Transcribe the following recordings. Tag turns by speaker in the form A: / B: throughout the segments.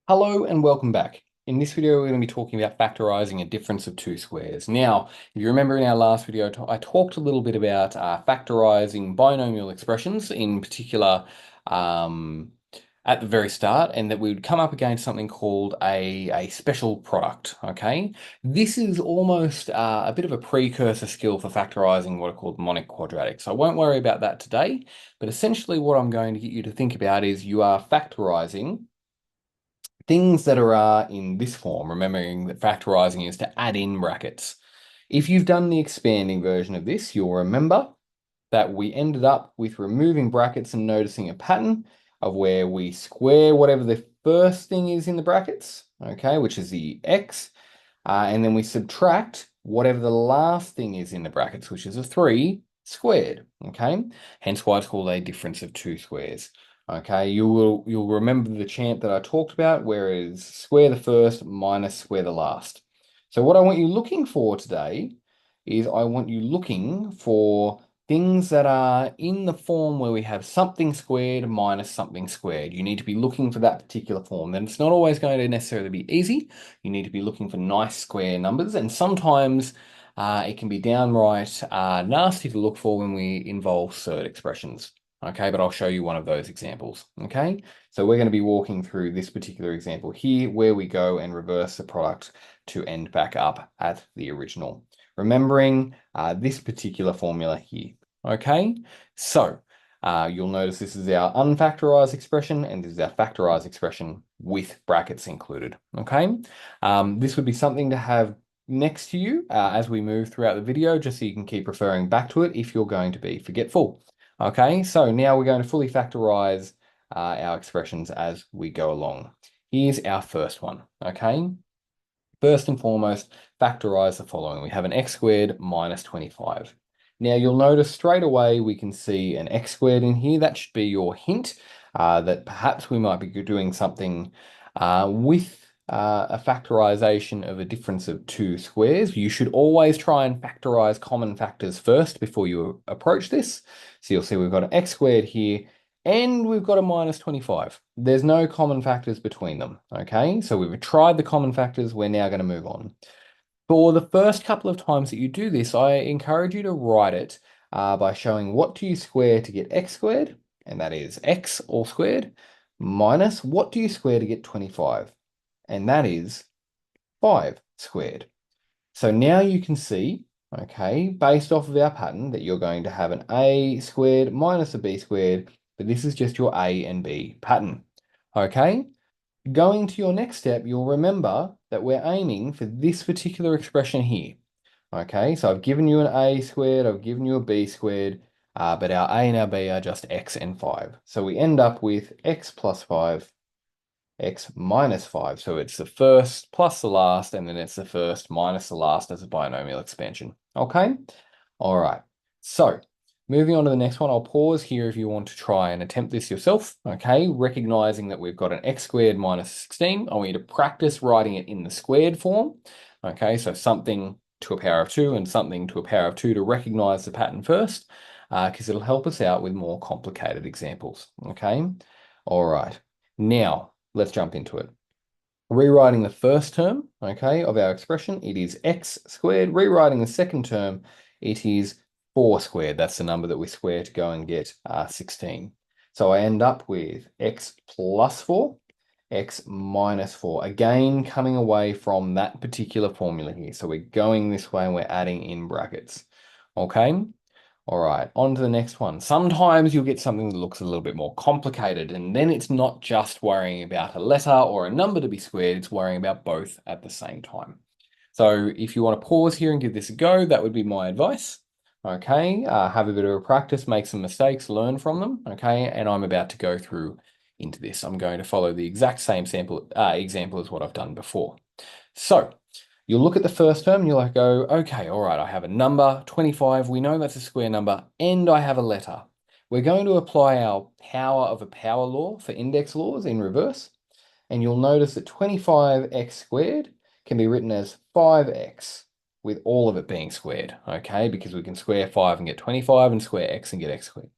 A: Hello and welcome back. In this video, we're going to be talking about factorising a difference of two squares. Now, if you remember in our last video, I talked a little bit about factorising binomial expressions, in particular um, at the very start, and that we would come up against something called a special product, okay? This is almost a bit of a precursor skill for factorising what are called monic quadratics. I won't worry about that today, but essentially what I'm going to get you to think about is you are factorising things that are in this form, remembering that factorizing is to add in brackets. If you've done the expanding version of this, you'll remember that we ended up with removing brackets and noticing a pattern of where we square whatever the first thing is in the brackets, okay, which is the x, and then we subtract whatever the last thing is in the brackets, which is a 3 squared, okay? Hence why it's called a difference of two squares. Okay, you'll remember the chant that I talked about, where it's square the first minus square the last. So what I want you looking for today is I want you looking for things that are in the form where we have something squared minus something squared. You need to be looking for that particular form. Then it's not always going to necessarily be easy. You need to be looking for nice square numbers, and sometimes it can be downright nasty to look for when we involve surd expressions. Okay, but I'll show you one of those examples. Okay, so we're going to be walking through this particular example here where we go and reverse the product to end back up at the original. Remembering this particular formula here. Okay, so you'll notice this is our unfactorized expression and this is our factorized expression with brackets included. Okay, this would be something to have next to you as we move throughout the video, just so you can keep referring back to it if you're going to be forgetful. Okay, so now we're going to fully factorize our expressions as we go along. Here's our first one, okay? First and foremost, factorize the following. We have an x squared minus 25. Now you'll notice straight away we can see an x squared in here. That should be your hint that perhaps we might be doing something with a factorization of a difference of two squares. You should always try and factorize common factors first before you approach this. So you'll see we've got an x squared here and we've got a minus 25. There's no common factors between them, okay? So we've tried the common factors, we're now going to move on. For the first couple of times that you do this, I encourage you to write it by showing what do you square to get x squared, and that is x all squared, minus what do you square to get 25, and that is 5 squared. So now you can see, okay, based off of our pattern, that you're going to have an a squared minus a b squared, but this is just your a and b pattern, okay? Going to your next step, you'll remember that we're aiming for this particular expression here. Okay, so I've given you an a squared, I've given you a b squared, but our a and our b are just x and 5. So we end up with x plus 5, x minus 5. So it's the first plus the last, and then it's the first minus the last as a binomial expansion. Okay, all right. So moving on to the next one, I'll pause here if you want to try and attempt this yourself, okay? Recognizing that we've got an x squared minus 16. I want you to practice writing it in the squared form, okay? So something to a power of 2 and something to a power of 2 to recognize the pattern first, because it'll help us out with more complicated examples, okay? All right, now let's jump into it. Rewriting the first term, okay, of our expression, it is x squared. Rewriting the second term, it is 4 squared. That's the number that we square to go and get 16. So I end up with x plus 4, x minus 4. Again, coming away from that particular formula here. So we're going this way and we're adding in brackets. Okay? All right, on to the next one. Sometimes you'll get something that looks a little bit more complicated, and then it's not just worrying about a letter or a number to be squared, it's worrying about both at the same time. So if you want to pause here and give this a go, that would be my advice. Okay, have a bit of a practice, make some mistakes, learn from them. Okay, and I'm about to go through into this. I'm going to follow the exact same example as what I've done before. So you'll look at the first term and you'll go, okay, all right, I have a number, 25. We know that's a square number, and I have a letter. We're going to apply our power of a power law for index laws in reverse. And you'll notice that 25x squared can be written as 5x with all of it being squared, okay? Because we can square 5 and get 25 and square x and get x squared.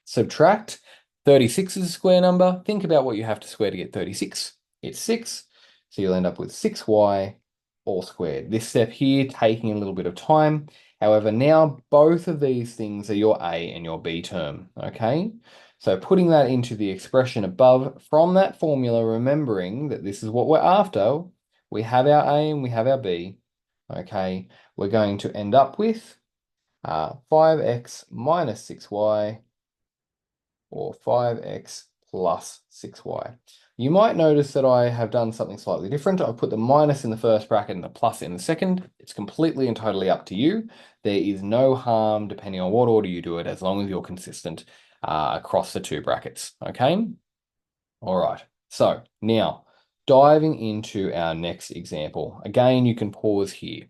A: Subtract 36 is a square number. Think about what you have to square to get 36. it's 6. So you'll end up with 6y all squared. This step here taking a little bit of time. However, now both of these things are your A and your B term, okay? So putting that into the expression above from that formula, remembering that this is what we're after, we have our A and we have our B, okay? We're going to end up with 5x minus 6y or 5x plus 6y. You might notice that I have done something slightly different. I've put the minus in the first bracket and the plus in the second. It's completely and totally up to you. There is no harm depending on what order you do it, as long as you're consistent across the two brackets, okay? All right, so now diving into our next example. Again, you can pause here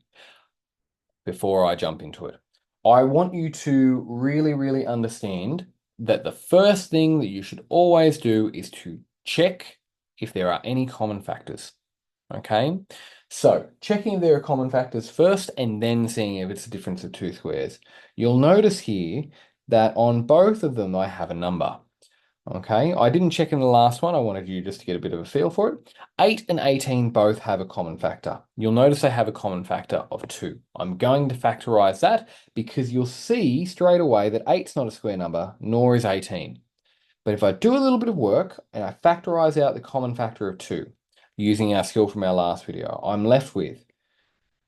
A: before I jump into it. I want you to really understand that the first thing that you should always do is to check if there are any common factors. Okay, so checking if there are common factors first and then seeing if it's a difference of two squares. You'll notice here that on both of them I have a number. Okay, I didn't check in the last one. I wanted you just to get a bit of a feel for it. 8 and 18 both have a common factor. You'll notice they have a common factor of 2. I'm going to factorize that because you'll see straight away that 8's not a square number, nor is 18. But if I do a little bit of work and I factorize out the common factor of 2, using our skill from our last video, I'm left with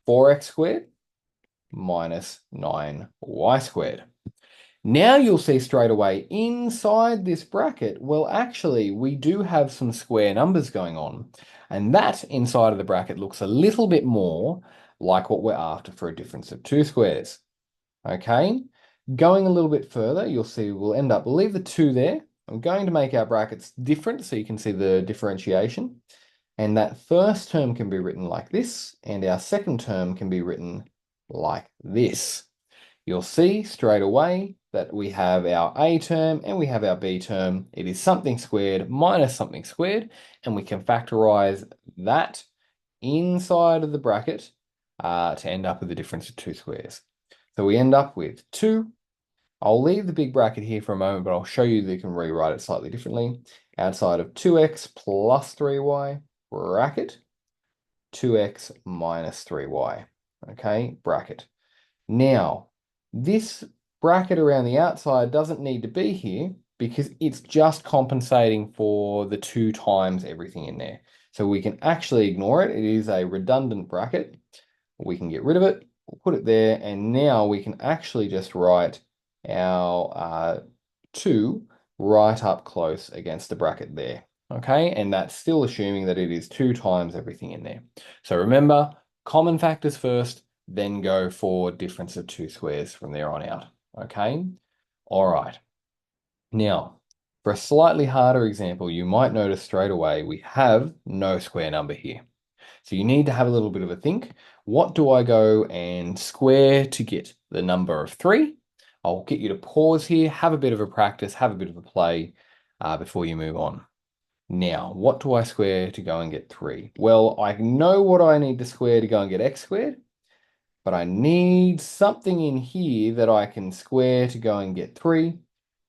A: 4x squared minus 9y squared. Now you'll see straight away inside this bracket, well, actually, we do have some square numbers going on. And that inside of the bracket looks a little bit more like what we're after for a difference of two squares. Okay, going a little bit further, you'll see we'll leave the 2 there. I'm going to make our brackets different so you can see the differentiation. And that first term can be written like this, and our second term can be written like this. You'll see straight away that we have our A term and we have our B term. It is something squared minus something squared, and we can factorize that inside of the bracket to end up with the difference of two squares. So we end up with 2. I'll leave the big bracket here for a moment, but I'll show you that you can rewrite it slightly differently. Outside of 2x plus 3y, bracket, 2x minus 3y, okay, bracket. Now, this bracket around the outside doesn't need to be here because it's just compensating for the 2 times everything in there. So we can actually ignore it. It is a redundant bracket. We can get rid of it, we'll put it there, and now we can actually just write our 2 right up close against the bracket there. Okay, and that's still assuming that it is 2 times everything in there. So remember, common factors first, then go for difference of two squares from there on out. Okay, all right. Now, for a slightly harder example, you might notice straight away we have no square number here. So you need to have a little bit of a think. What do I go and square to get the number of 3? I'll get you to pause here, have a bit of a practice, have a bit of a play before you move on. Now, what do I square to go and get 3? Well, I know what I need to square to go and get x squared, but I need something in here that I can square to go and get 3.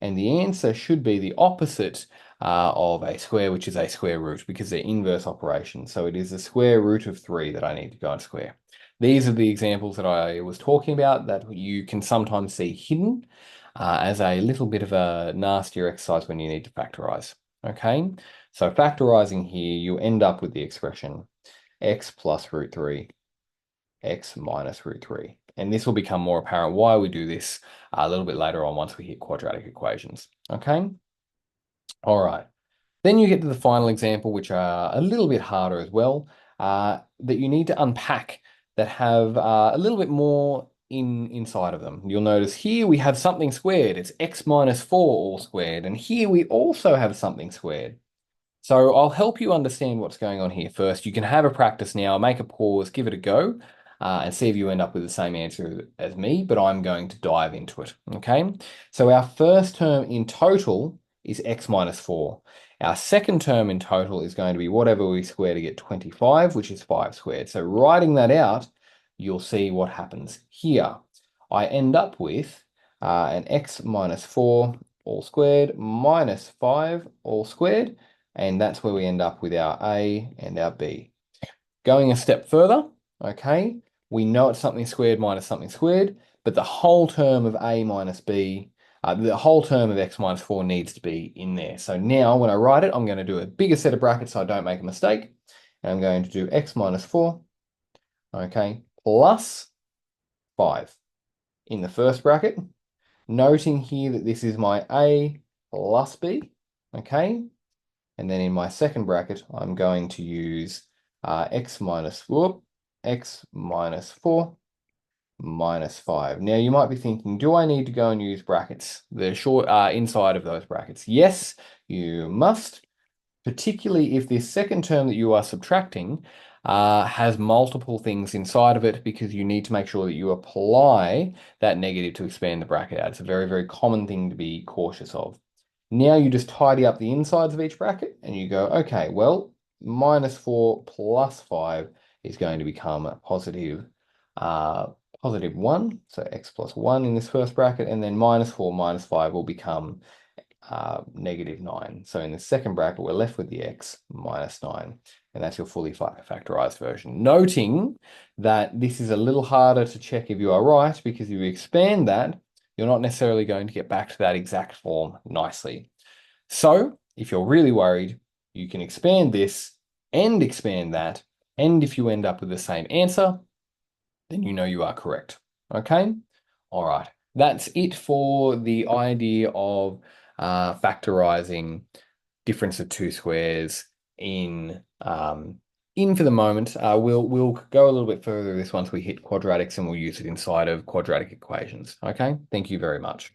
A: And the answer should be the opposite of a square, which is a square root, because they're inverse operations. So it is the square root of 3 that I need to go and square. These are the examples that I was talking about that you can sometimes see hidden as a little bit of a nastier exercise when you need to factorize. Okay, so factorizing here, you end up with the expression x plus root 3, x minus root 3. And this will become more apparent why we do this a little bit later on once we hit quadratic equations. Okay, all right. Then you get to the final example, which are a little bit harder as well, that you need to unpack that have a little bit more inside of them. You'll notice here we have something squared. It's x minus 4 all squared. And here we also have something squared. So I'll help you understand what's going on here first. You can have a practice now, make a pause, give it a go, and see if you end up with the same answer as me, but I'm going to dive into it, okay? So our first term in total is x minus 4. Our second term in total is going to be whatever we square to get 25, which is 5 squared. So writing that out, you'll see what happens here. I end up with an x minus 4 all squared minus 5 all squared, and that's where we end up with our A and our B. Going a step further, okay, we know it's something squared minus something squared, but the whole term of A minus B, the whole term of x minus 4 needs to be in there. So now when I write it, I'm going to do a bigger set of brackets so I don't make a mistake. And I'm going to do x minus 4, okay, plus 5 in the first bracket, noting here that this is my A plus B, okay? And then in my second bracket, I'm going to use x minus 4 minus 5. Now you might be thinking, do I need to go and use brackets? The short inside of those brackets. Yes, you must, particularly if this second term that you are subtracting has multiple things inside of it, because you need to make sure that you apply that negative to expand the bracket out. It's a very, very common thing to be cautious of. Now you just tidy up the insides of each bracket and you go, okay, well, minus 4 plus 5 is going to become positive 1. So x plus 1 in this first bracket, and then minus 4 minus 5 will become negative 9. So in the second bracket, we're left with the x minus 9. And that's your fully factorized version. Noting that this is a little harder to check if you are right, because if you expand that, you're not necessarily going to get back to that exact form nicely. So if you're really worried, you can expand this and expand that. And if you end up with the same answer, then you know you are correct. Okay? All right. That's it for the idea of factorizing difference of two squares in for the moment. We'll go a little bit further with this once we hit quadratics, and we'll use it inside of quadratic equations. Okay, thank you very much.